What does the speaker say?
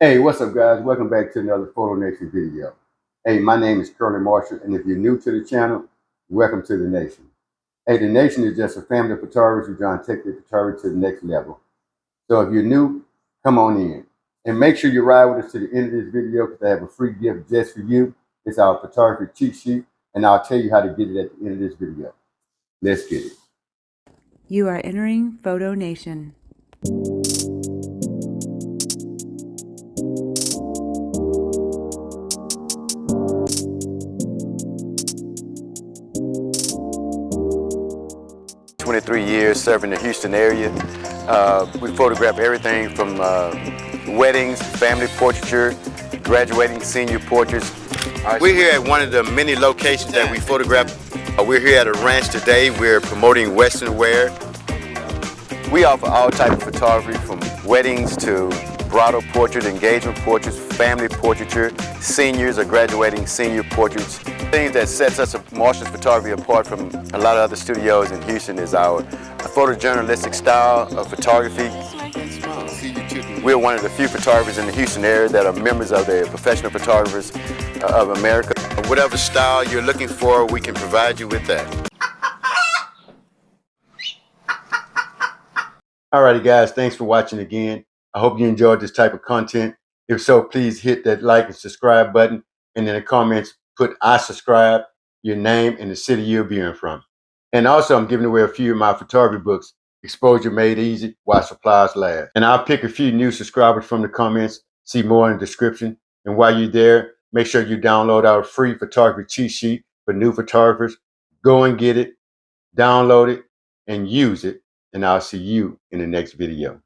Hey, what's up, guys? Welcome back to another Photo Nation video. Hey, my name is Curly Marshall, and if you're new to the channel, welcome to the Nation. Hey, the Nation is just a family of photographers who try to take their photography to the next level. So if you're new, come on in. And make sure you ride with us to the end of this video because I have a free gift just for you. It's our photography cheat sheet, and I'll tell you how to get it at the end of this video. Let's get it. You are entering Photo Nation. Years serving the Houston area. We photograph everything from weddings, family portraiture, graduating senior portraits. We're here at one of the many locations that we photograph. We're here at a ranch today. We're promoting Western wear. We offer all types of photography from weddings to bridal portraits, engagement portraits, family portraiture, seniors or graduating senior portraits. Things that sets us at Marshall's Photography apart from a lot of other studios in Houston is our photojournalistic style of photography. We're one of the few photographers in the Houston area that are members of the Professional Photographers of America. Whatever style you're looking for, we can provide you with that. Alrighty, guys, thanks for watching again. I hope you enjoyed this type of content. If so, please hit that like and subscribe button, and in the comments, put I subscribe, your name, and the city you're viewing from. And also, I'm giving away a few of my photography books, Exposure Made Easy, While Supplies Last. And I'll pick a few new subscribers from the comments, see more in the description. And while you're there, make sure you download our free photography cheat sheet for new photographers. Go and get it, download it, and use it. And I'll see you in the next video.